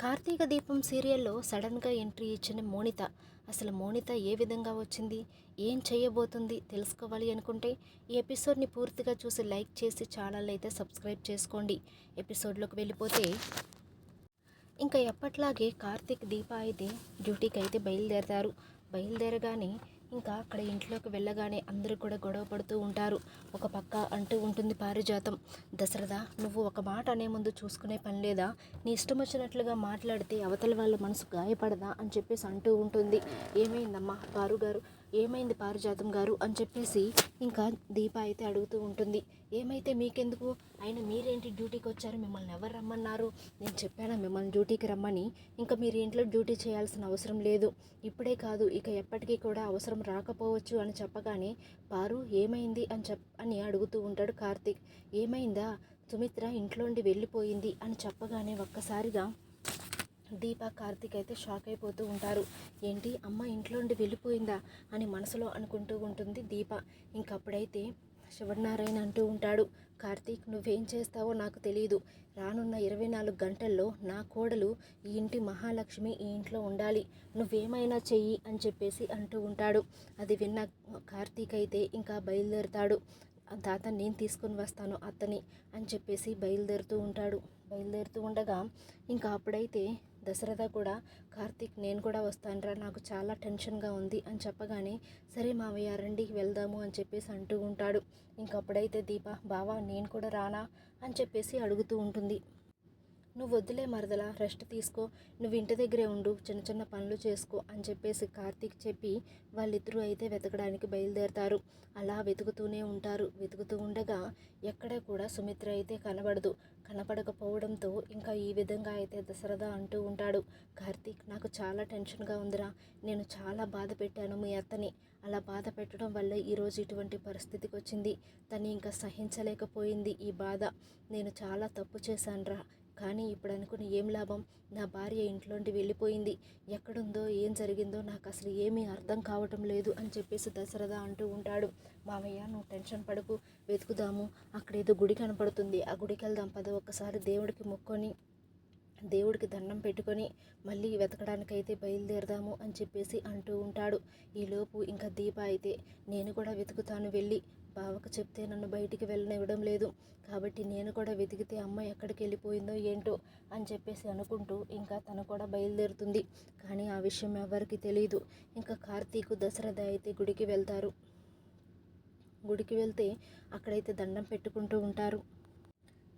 కార్తీక దీపం సీరియల్లో సడన్గా ఎంట్రీ ఇచ్చిన మోనిత. అసలు మోనిత ఏ విధంగా వచ్చింది, ఏం చేయబోతుంది తెలుసుకోవాలి అనుకుంటే ఈ ఎపిసోడ్ని పూర్తిగా చూసి లైక్ చేసి ఛానల్ అయితే సబ్స్క్రైబ్ చేసుకోండి. ఎపిసోడ్లోకి వెళ్ళిపోతే ఇంకా ఎప్పట్లాగే కార్తీక్ దీప అయితే డ్యూటీకి అయితే బయలుదేరగానే ఇంకా అక్కడ ఇంట్లోకి వెళ్ళగానే అందరూ కూడా గొడవ పడుతూ ఉంటారు. ఒక పక్క అంటూ ఉంటుంది పారిజాతం, దశరథ నువ్వు ఒక మాట అనే ముందు చూసుకునే పని లేదా, నీ ఇష్టం వచ్చినట్లుగా మాట్లాడితే అవతల వాళ్ళ మనసు గాయపడదా అని చెప్పేసి అంటూ ఉంటుంది. ఏమైందమ్మా పారు గారు, ఏమైంది పారిజాతం గారు అని చెప్పేసి ఇంకా దీప అయితే అడుగుతూ ఉంటుంది. ఏమైతే మీకెందుకు, అయినా మీరేంటి డ్యూటీకి వచ్చారు, మిమ్మల్ని ఎవరు రమ్మన్నారు, నేను చెప్పానా మిమ్మల్ని డ్యూటీకి రమ్మని, ఇంకా మీరు ఇంట్లో డ్యూటీ చేయాల్సిన అవసరం లేదు, ఇప్పుడే కాదు ఇక ఎప్పటికీ కూడా అవసరం రాకపోవచ్చు అని చెప్పగానే పారు ఏమైంది అని అడుగుతూ ఉంటాడు కార్తీక్. ఏమైందా, సుమిత్ర ఇంట్లోండి వెళ్ళిపోయింది అని చెప్పగానే ఒక్కసారిగా దీప కార్తీక్ అయితే షాక్ అయిపోతూ ఉంటారు. ఏంటి అమ్మ ఇంట్లోండి వెళ్ళిపోయిందా అని మనసులో అనుకుంటూ ఉంటుంది దీప. ఇంకప్పుడైతే శివనారాయణ అంటూ ఉంటాడు, కార్తీక్ నువ్వేం చేస్తావో నాకు తెలియదు, రానున్న 24 గంటల్లో నా కోడలు ఈ ఇంటి మహాలక్ష్మి ఈ ఇంట్లో ఉండాలి, నువ్వేమైనా చెయ్యి అని చెప్పేసి అంటూ ఉంటాడు. అది విన్న కార్తీక్ అయితే ఇంకా బయలుదేరుతాడు. తాత నేను తీసుకొని వస్తాను అత్తని అని చెప్పేసి బయలుదేరుతూ ఉండగా ఇంకా అప్పుడైతే దశరథ కూడా కార్తీక్ నేను కూడా వస్తానురా, నాకు చాలా టెన్షన్గా ఉంది అని చెప్పగానే సరే మావయ్య రండి వెళ్దాము అని చెప్పేసి అంటూ ఉంటాడు. ఇంకప్పుడైతే దీప బావా నేను కూడా రానా అని చెప్పేసి అడుగుతూ ఉంటుంది. నువ్వు వద్దులే మరదలా, రెస్ట్ తీసుకో, నువ్వు ఇంటి దగ్గరే ఉండు, చిన్న చిన్న పనులు చేసుకో అని చెప్పేసి కార్తీక్ చెప్పి వాళ్ళిద్దరూ అయితే వెతకడానికి బయలుదేరతారు. అలా వెతుకుతూనే ఉంటారు. వెతుకుతూ ఉండగా ఎక్కడ కూడా సుమిత్ర అయితే కనపడకపోవడంతో ఇంకా ఈ విధంగా అయితే దశరథ అంటూ ఉంటాడు, కార్తీక్ నాకు చాలా టెన్షన్గా ఉందిరా, నేను చాలా బాధ పెట్టాను మీ అత్తని, అలా బాధ పెట్టడం వల్ల ఈరోజు ఇటువంటి పరిస్థితికి వచ్చింది, తను ఇంకా సహించలేకపోయింది ఈ బాధ, నేను చాలా తప్పు చేశానురా, కానీ ఇప్పుడు అనుకుని ఏం లాభం, నా భార్య ఇంట్లోండి వెళ్ళిపోయింది, ఎక్కడుందో ఏం జరిగిందో నాకు అసలు ఏమీ అర్థం కావటం లేదు అని చెప్పేసి దశరథ అంటూ ఉంటాడు. మావయ్య నువ్వు టెన్షన్ పడకు, వెతుకుదాము, అక్కడేదో గుడి కనపడుతుంది, ఆ గుడికి వెళ్దాం పద, ఒక్కసారి దేవుడికి మొక్కొని దేవుడికి దండం పెట్టుకొని మళ్ళీ వెతకడానికైతే బయలుదేరదాము అని చెప్పేసి అంటూ ఉంటాడు. ఈలోపు ఇంకా దీప అయితే నేను కూడా వెతుకుతాను వెళ్ళి, బావకు చెప్తే నన్ను బయటికి వెళ్ళనివ్వడం లేదు, కాబట్టి నేను కూడా వెతికితే అమ్మ ఎక్కడికి వెళ్ళిపోయిందో ఏంటో అని చెప్పేసి అనుకుంటూ ఇంకా తను కూడా బయలుదేరుతుంది. కానీ ఆ విషయం ఎవరికి తెలియదు. ఇంకా కార్తీక్ దశరథ అయితే గుడికి వెళ్తారు. గుడికి వెళ్తే అక్కడైతే దండం పెట్టుకుంటూ ఉంటారు.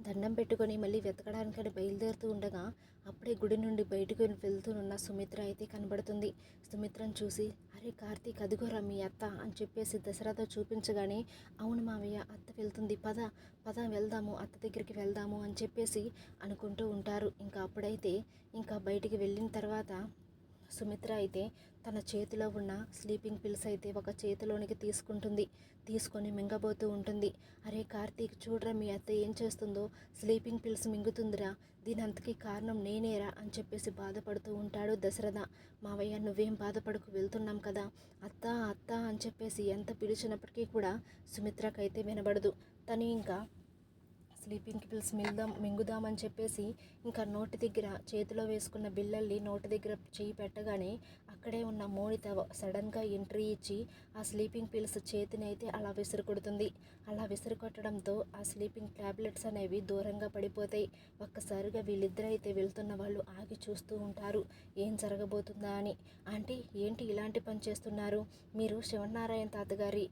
దండం పెట్టుకొని మళ్ళీ వెతకడానికని బయలుదేరుతూ ఉండగా అప్పుడే గుడి నుండి బయటకు వెళ్తున్న సుమిత్ర అయితే కనబడుతుంది. సుమిత్రను చూసి అరే కార్తీక్ అదిగోరా మీ అత్త అని చెప్పేసి దశరథ చూపించగానే అవును మావయ్య అత్త వెళ్తుంది, పద వెళ్దాము, అత్త దగ్గరికి వెళ్దాము అని చెప్పేసి అనుకుంటూ ఉంటారు. ఇంకా అప్పుడైతే ఇంకా బయటికి వెళ్ళిన తర్వాత సుమిత్ర అయితే తన చేతిలో ఉన్న స్లీపింగ్ పిల్స్ అయితే ఒక చేతిలోనికి తీసుకొని మింగబోతూ ఉంటుంది. అరే కార్తీక్ చూడరా మీ అత్త ఏం చేస్తుందో, స్లీపింగ్ పిల్స్ మింగుతుందిరా, దీని అంతకీ కారణం నేనేరా అని చెప్పేసి బాధపడుతూ ఉంటాడు దశరథ. మావయ్య నువ్వేం బాధపడకు, వెళ్తున్నాం కదా, అత్త అని చెప్పేసి ఎంత పిలిచినప్పటికీ కూడా సుమిత్రకైతే వినబడదు. తను ఇంకా స్లీపింగ్ పిల్స్ మింగుదామని చెప్పేసి ఇంకా నోటి దగ్గర చేతిలో వేసుకున్న బిళ్ళల్ని నోటి దగ్గర చేయి పెట్టగానే అక్కడే ఉన్న మోనిత సడన్గా ఎంట్రీ ఇచ్చి ఆ స్లీపింగ్ పిల్స్ చేతిని అయితే అలా విసిరుకొడుతుంది. అలా విసిరుకొట్టడంతో ఆ స్లీపింగ్ ట్యాబ్లెట్స్ అనేవి దూరంగా పడిపోతాయి. ఒక్కసారిగా వీళ్ళిద్దరైతే వెళ్తున్న వాళ్ళు ఆగి చూస్తూ ఉంటారు ఏం జరగబోతుందా అని. ఆంటీ ఏంటి ఇలాంటి పని చేస్తున్నారు, మీరు శివనారాయణ తాతగారి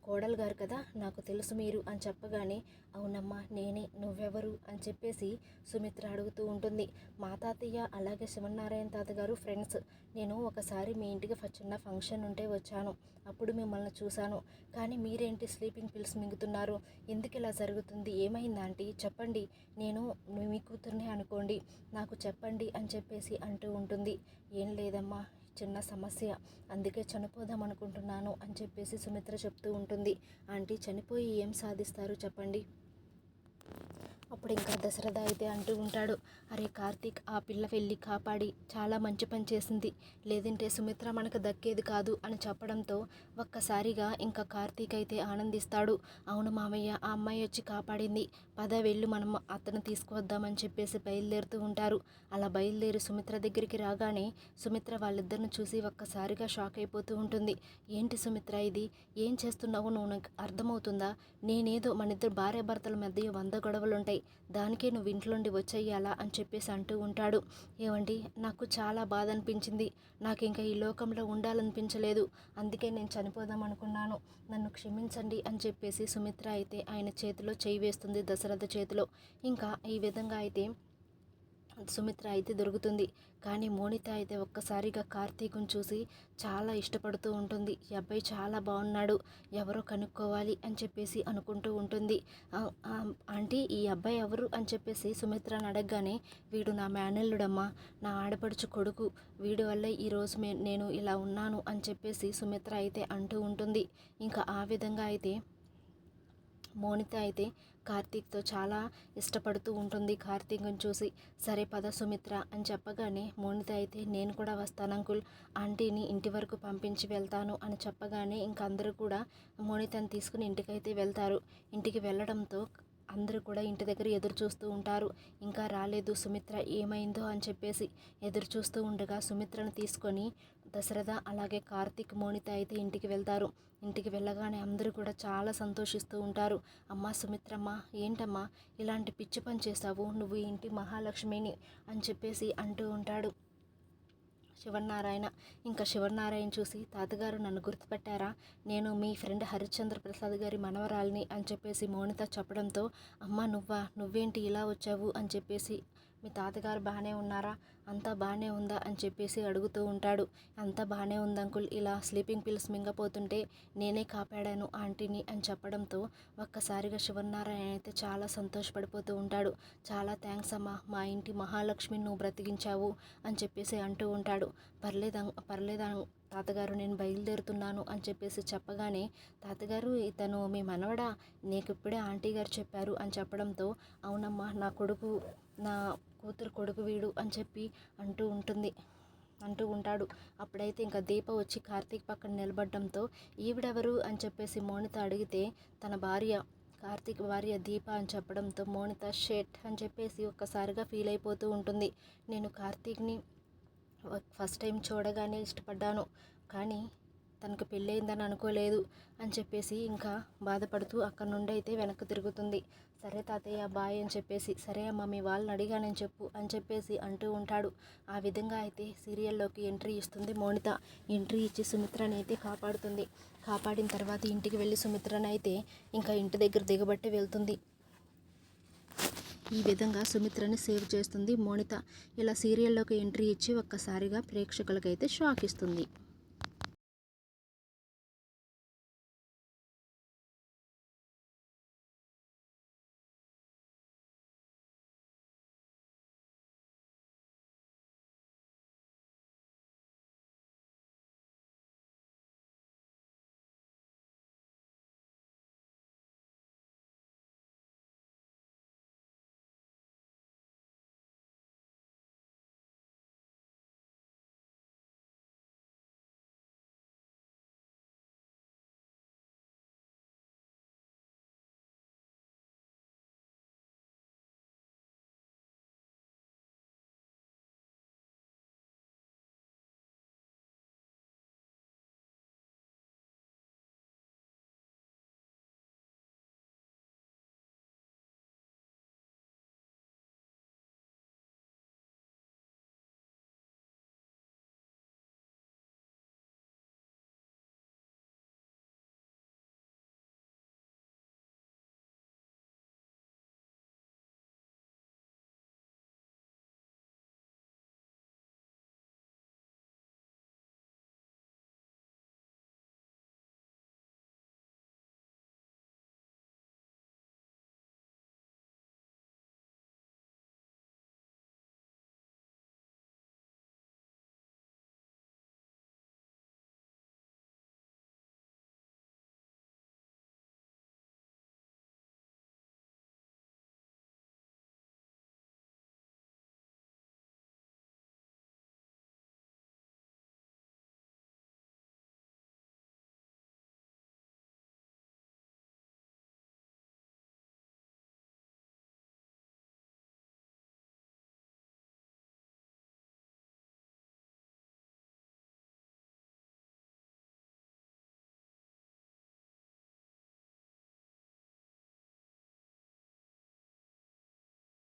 కోడలు గారు కదా, నాకు తెలుసు మీరు అని చెప్పగానే అవునమ్మా నేనే, నువ్వెవరు అని చెప్పేసి సుమిత్ర అడుగుతూ ఉంటుంది. మా తాతయ్య అలాగే శివనారాయణ తాతగారు ఫ్రెండ్స్, నేను ఒకసారి మీ ఇంటికి చిన్న ఫంక్షన్ ఉంటే వచ్చాను, అప్పుడు మిమ్మల్ని చూశాను, కానీ మీరేంటి స్లీపింగ్ పిల్స్ మింగుతున్నారు, ఎందుకు ఇలా జరుగుతుంది, ఏమైంది ఆంటీ చెప్పండి, నేను మీ కూతుర్నే అనుకోండి, నాకు చెప్పండి అని చెప్పేసి అంటూ ఉంటుంది. ఏం లేదమ్మా చిన్న సమస్య, అందుకే చనిపోదాం అనుకుంటున్నాను అని చెప్పేసి సుమిత్ర చెప్తూ ఉంటుంది. ఆంటీ చనిపోయి ఏం సాధిస్తారు చెప్పండి, అప్పుడు ఇంకా దశరథ అయితే అంటూ ఉంటాడు, అరే కార్తీక్, ఆ పిల్ల వెళ్ళి కాపాడి చాలా మంచి పని చేసింది, లేదంటే సుమిత్ర మనకు దక్కేది కాదు అని చెప్పడంతో ఒక్కసారిగా ఇంకా కార్తీక్ అయితే ఆనందిస్తాడు. అవును మామయ్య, ఆ అమ్మాయి వచ్చి కాపాడింది, పద వెళ్ళు మనం అతను తీసుకువద్దామని చెప్పేసి బయలుదేరుతూ ఉంటారు. అలా బయలుదేరి సుమిత్ర దగ్గరికి రాగానే సుమిత్ర వాళ్ళిద్దరిని చూసి ఒక్కసారిగా షాక్ అయిపోతూ ఉంటుంది. ఏంటి సుమిత్ర ఇది, ఏం చేస్తున్నావు నువ్వు, నాకు అర్థమవుతుందా? నేనేదో మన ఇద్దరు భార్యాభర్తల మధ్య 100 గొడవలుంటాయి, దానికే నువ్వు ఇంట్లోండి వచ్చేయాలా అని చెప్పేసి అంటూ ఉంటాడు. ఏమండి, నాకు చాలా బాధ అనిపించింది, నాకు ఇంకా ఈ లోకంలో ఉండాలనిపించలేదు, అందుకే నేను చనిపోదాం అనుకున్నాను, నన్ను క్షమించండి అని చెప్పేసి సుమిత్ర అయితే ఆయన చేతిలో చేయి వేస్తుంది, దశరథ చేతిలో. ఇంకా ఈ విధంగా అయితే సుమిత్ర అయితే దొరుకుతుంది. కానీ మోనిత అయితే ఒక్కసారిగా కార్తీక్ని చూసి చాలా ఇష్టపడుతూ ఉంటుంది. ఈ అబ్బాయి చాలా బాగున్నాడు, ఎవరో కనుక్కోవాలి అని చెప్పేసి అనుకుంటూ ఉంటుంది. ఆంటీ, ఈ అబ్బాయి ఎవరు అని చెప్పేసి సుమిత్రని అడగగానే, వీడు నా మేనల్లుడమ్మా, నా ఆడపడుచు కొడుకు, వీడి వల్ల ఈరోజు నేను ఇలా ఉన్నాను అని చెప్పేసి సుమిత్ర అయితే అంటూ ఉంటుంది. ఇంకా ఆ విధంగా అయితే మోనిత అయితే కార్తీక్తో చాలా ఇష్టపడుతూ ఉంటుంది. కార్తీక్ని చూసి సరే పద సుమిత్ర అని చెప్పగానే మోనిత అయితే, నేను కూడా వస్తాను అంకుల్, ఆంటీని ఇంటి వరకు పంపించి వెళ్తాను అని చెప్పగానే ఇంక అందరూ కూడా మోనితని తీసుకుని ఇంటికైతే వెళ్తారు. ఇంటికి వెళ్ళడంతో అందరూ కూడా ఇంటి దగ్గర ఎదురు చూస్తూ ఉంటారు. ఇంకా రాలేదు సుమిత్ర, ఏమైందో అని చెప్పేసి ఎదురు చూస్తూ ఉండగా సుమిత్రను తీసుకొని దశరథ అలాగే కార్తీక్ మోనిత అయితే ఇంటికి వెళ్తారు. ఇంటికి వెళ్ళగానే అందరూ కూడా చాలా సంతోషిస్తూ ఉంటారు. అమ్మా సుమిత్రమ్మ, ఏంటమ్మా ఇలాంటి పిచ్చి పని చేశావు, నువ్వు ఈ ఇంటి మహాలక్ష్మిని అని చెప్పేసి అంటూ ఉంటాడు శివనారాయణ. ఇంకా శివనారాయణ చూసి, తాతగారు నన్ను గుర్తుపెట్టారా, నేను మీ ఫ్రెండ్ హరిశ్చంద్ర ప్రసాద్ గారి మనవరాలిని అని చెప్పేసి మోనిత చెప్పడంతో, అమ్మ నువ్వేంటి ఇలా వచ్చావు అని చెప్పేసి, మీ తాతగారు బాగానే ఉన్నారా, అంతా బాగానే ఉందా అని చెప్పేసి అడుగుతూ ఉంటాడు. అంతా బాగానే ఉంది అంకుల్, ఇలా స్లీపింగ్ పిల్స్ మింగపోతుంటే నేనే కాపాడాను ఆంటీని అని చెప్పడంతో ఒక్కసారిగా శివనారాయణ అయితే చాలా సంతోషపడిపోతూ ఉంటాడు. చాలా థ్యాంక్స్ అమ్మా, మా ఇంటి మహాలక్ష్మిని నువ్వు బ్రతికించావు అని చెప్పేసి అంటూ ఉంటాడు. పర్లేదా తాతగారు, నేను బయలుదేరుతున్నాను అని చెప్పేసి చెప్పగానే, తాతగారు ఇతను మీ మనవడా, నీకు ఇప్పుడే ఆంటీ గారు చెప్పారు అని చెప్పడంతో, అవునమ్మా, నా కూతురు కొడుకు వీడు అని చెప్పి అంటూ ఉంటాడు. అప్పుడైతే ఇంకా దీప వచ్చి కార్తీక్ పక్కన నిలబడడంతో, ఈవిడెవరు అని చెప్పేసి మోనిత అడిగితే, తన భార్య, కార్తీక్ భార్య దీప అని చెప్పడంతో మోనిత షేట్ అని చెప్పేసి ఒక్కసారిగా ఫీల్ అయిపోతూ ఉంటుంది. నేను కార్తీక్ని ఫస్ట్ టైం చూడగానే ఇష్టపడ్డాను, కానీ తనకు పెళ్ళయిందని అనుకోలేదు అని చెప్పేసి ఇంకా బాధపడుతూ అక్కడ నుండి అయితే వెనక్కి తిరుగుతుంది. సరే తాతయ్య బాయ్ అని చెప్పేసి, సరే అమ్మ మీ వాళ్ళని అడిగానని చెప్పు అని చెప్పేసి అంటూ ఉంటాడు. ఆ విధంగా అయితే సీరియల్లోకి ఎంట్రీ ఇస్తుంది మోనిత. ఎంట్రీ ఇచ్చి సుమిత్రని అయితే కాపాడుతుంది. కాపాడిన తర్వాత ఇంటికి వెళ్ళి సుమిత్రని అయితే ఇంకా ఇంటి దగ్గర దిగబట్టి వెళ్తుంది. ఈ విధంగా సుమిత్రని సేవ్ చేస్తుంది మోనిత. ఇలా సీరియల్లోకి ఎంట్రీ ఇచ్చి ఒక్కసారిగా ప్రేక్షకులకైతే షాక్ ఇస్తుంది.